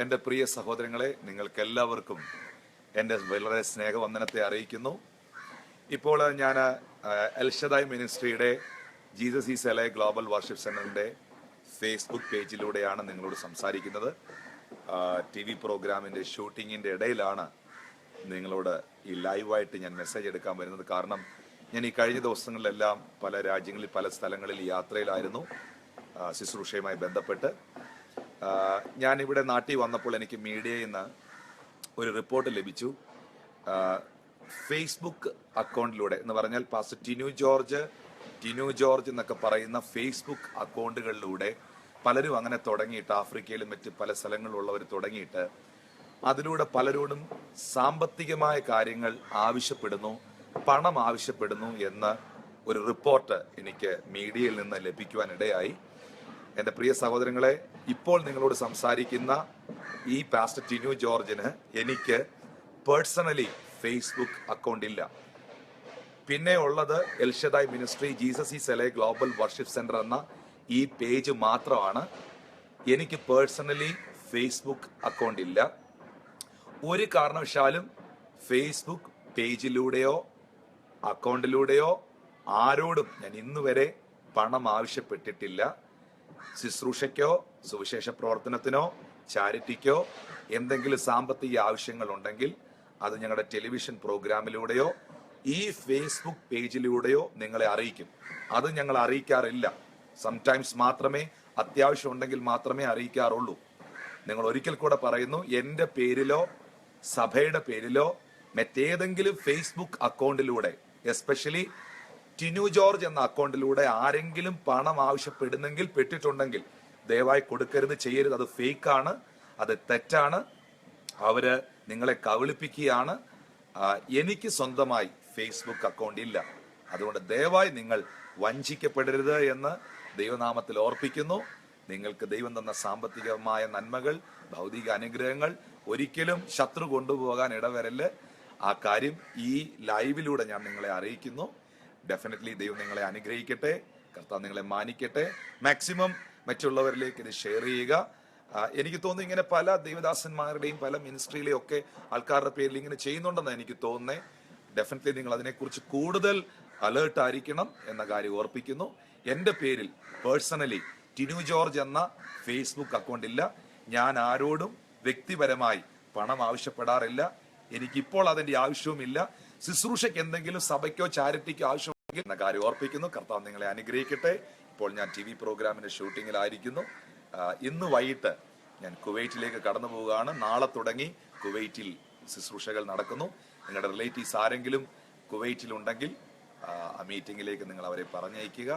എൻ്റെ പ്രിയ സഹോദരങ്ങളെ, നിങ്ങൾക്കെല്ലാവർക്കും എൻ്റെ വളരെ സ്നേഹവന്ദനത്തെ അറിയിക്കുന്നു. ഇപ്പോൾ ഞാൻ എൽഷദായ് മിനിസ്ട്രിയുടെ Jesus is alive global worship സെന്ററിൻ്റെ ഫേസ്ബുക്ക് പേജിലൂടെയാണ് നിങ്ങളോട് സംസാരിക്കുന്നത്. TV പ്രോഗ്രാമിൻ്റെ ഷൂട്ടിങ്ങിൻ്റെ ഇടയിലാണ് നിങ്ങളോട് ഈ ലൈവായിട്ട് ഞാൻ മെസ്സേജ് എടുക്കാൻ വരുന്നത്. കാരണം ഞാൻ ഈ കഴിഞ്ഞ ദിവസങ്ങളിലെല്ലാം പല രാജ്യങ്ങളിൽ പല സ്ഥലങ്ങളിൽ യാത്രയിലായിരുന്നു ശുശ്രൂഷയുമായി ബന്ധപ്പെട്ട്. ഞാനിവിടെ നാട്ടിൽ വന്നപ്പോൾ എനിക്ക് മീഡിയയിൽ നിന്ന് ഒരു റിപ്പോർട്ട് ലഭിച്ചു. ഫേസ്ബുക്ക് അക്കൗണ്ടിലൂടെ എന്ന് പറഞ്ഞാൽ പാസ്റ്റർ ടിനു ജോർജ് എന്നൊക്കെ പറയുന്ന ഫേസ്ബുക്ക് അക്കൗണ്ടുകളിലൂടെ പലരും അങ്ങനെ തുടങ്ങിയിട്ട്, ആഫ്രിക്കയിലും മറ്റ് പല സ്ഥലങ്ങളിലുള്ളവർ തുടങ്ങിയിട്ട് അതിലൂടെ പലരോടും സാമ്പത്തികമായ കാര്യങ്ങൾ ആവശ്യപ്പെടുന്നു, പണം ആവശ്യപ്പെടുന്നു എന്ന ഒരു റിപ്പോർട്ട് എനിക്ക് മീഡിയയിൽ നിന്ന് ലഭിക്കുവാനിടയായി. എൻ്റെ പ്രിയ സഹോദരങ്ങളെ, ഇപ്പോൾ നിങ്ങളോട് സംസാരിക്കുന്ന ഈ പാസ്റ്റർ ടിനു ജോർജിന് എനിക്ക് പേഴ്സണലി ഫേസ്ബുക്ക് അക്കൗണ്ട് ഇല്ല. പിന്നെ ഉള്ളത് Elshaddai ministry Jesus is alive global worship centre എന്ന ഈ പേജ് മാത്രമാണ്. എനിക്ക് പേഴ്സണലി ഫേസ്ബുക്ക് അക്കൗണ്ട് ഇല്ല. ഒരു കാരണവശാലും ഫേസ്ബുക്ക് പേജിലൂടെയോ അക്കൗണ്ടിലൂടെയോ ആരോടും ഞാൻ ഇന്നുവരെ പണം ആവശ്യപ്പെട്ടിട്ടില്ല. ശുശ്രൂഷയ്ക്കോ സുവിശേഷ പ്രവർത്തനത്തിനോ ചാരിറ്റിക്കോ എന്തെങ്കിലും സാമ്പത്തിക ആവശ്യങ്ങൾ ഉണ്ടെങ്കിൽ അത് ഞങ്ങളുടെ ടെലിവിഷൻ പ്രോഗ്രാമിലൂടെയോ ഈ ഫേസ്ബുക്ക് പേജിലൂടെയോ നിങ്ങളെ അറിയിക്കും. അത് ഞങ്ങൾ അറിയിക്കാറില്ല. സംടൈംസ് മാത്രമേ, അത്യാവശ്യം ഉണ്ടെങ്കിൽ മാത്രമേ അറിയിക്കാറുള്ളൂ. നിങ്ങൾ ഒരിക്കൽ കൂടെ പറയുന്നു, എൻ്റെ പേരിലോ സഭയുടെ പേരിലോ മറ്റേതെങ്കിലും ഫേസ്ബുക്ക് അക്കൗണ്ടിലൂടെ, എസ്പെഷ്യലി ടിനു ജോർജ് എന്ന അക്കൗണ്ടിലൂടെ ആരെങ്കിലും പണം ആവശ്യപ്പെടുന്നെങ്കിൽ, പെട്ടിട്ടുണ്ടെങ്കിൽ ദയവായി കൊടുക്കരുത്, ചെയ്യരുത്. അത് ഫേക്കാണ്, അത് തെറ്റാണ്. അവര് നിങ്ങളെ കബളിപ്പിക്കുകയാണ്. എനിക്ക് സ്വന്തമായി ഫേസ്ബുക്ക് അക്കൗണ്ട് ഇല്ല. അതുകൊണ്ട് ദയവായി നിങ്ങൾ വഞ്ചിക്കപ്പെടരുത് എന്ന് ദൈവനാമത്തിൽ ഓർപ്പിക്കുന്നു. നിങ്ങൾക്ക് ദൈവം തന്ന സാമ്പത്തികമായ നന്മകൾ, ഭൗതിക അനുഗ്രഹങ്ങൾ ഒരിക്കലും ശത്രു കൊണ്ടുപോകാൻ ഇടവരല്. ആ കാര്യം ഈ ലൈവിലൂടെ ഞാൻ നിങ്ങളെ അറിയിക്കുന്നു. ഡെഫിനറ്റ്ലി ദൈവം നിങ്ങളെ അനുഗ്രഹിക്കട്ടെ, കർത്താവ് നിങ്ങളെ മാനിക്കട്ടെ. മാക്സിമം മറ്റുള്ളവരിലേക്ക് ഇത് ഷെയർ ചെയ്യുക. എനിക്ക് തോന്നുന്നു ഇങ്ങനെ പല ദൈവദാസന്മാരുടെയും പല മിനിസ്ട്രിയിലെയും ഒക്കെ ആൾക്കാരുടെ പേരിൽ ഇങ്ങനെ ചെയ്യുന്നുണ്ടെന്ന് എനിക്ക് തോന്നുന്നത്. ഡെഫിനറ്റ്ലി നിങ്ങൾ അതിനെക്കുറിച്ച് കൂടുതൽ അലേർട്ട് ആയിരിക്കണം എന്ന കാര്യം ഓർപ്പിക്കുന്നു. എൻ്റെ പേരിൽ പേഴ്സണലി ടിനു ജോർജ് എന്ന ഫേസ്ബുക്ക് അക്കൗണ്ട് ഇല്ല. ഞാൻ ആരോടും വ്യക്തിപരമായി പണം ആവശ്യപ്പെടാറില്ല. എനിക്കിപ്പോൾ അതിൻ്റെ ആവശ്യവുമില്ല. ശുശ്രൂഷയ്ക്ക് എന്തെങ്കിലും സഭയ്ക്കോ ചാരിറ്റിക്കോ ആവശ്യമെങ്കിൽ എന്ന കാര്യം ഓർപ്പിക്കുന്നു. കർത്താവ് നിങ്ങളെ അനുഗ്രഹിക്കട്ടെ. ഇപ്പോൾ ഞാൻ TV പ്രോഗ്രാമിന്റെ ഷൂട്ടിങ്ങിലായിരിക്കുന്നു. ഇന്ന് വൈകിട്ട് ഞാൻ കുവൈറ്റിലേക്ക് കടന്നു പോവുകയാണ്. നാളെ തുടങ്ങി കുവൈറ്റിൽ ശുശ്രൂഷകൾ നടക്കുന്നു. നിങ്ങളുടെ റിലേറ്റീവ്സ് ആരെങ്കിലും കുവൈറ്റിലുണ്ടെങ്കിൽ ആ മീറ്റിംഗിലേക്ക് നിങ്ങൾ അവരെ പറഞ്ഞയക്കുക.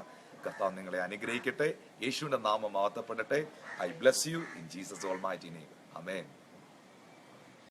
കർത്താവ് നിങ്ങളെ അനുഗ്രഹിക്കട്ടെ. യേശുവിന്റെ നാമം മഹത്വപ്പെടട്ടെ. I bless you in Jesus almighty name. Amen.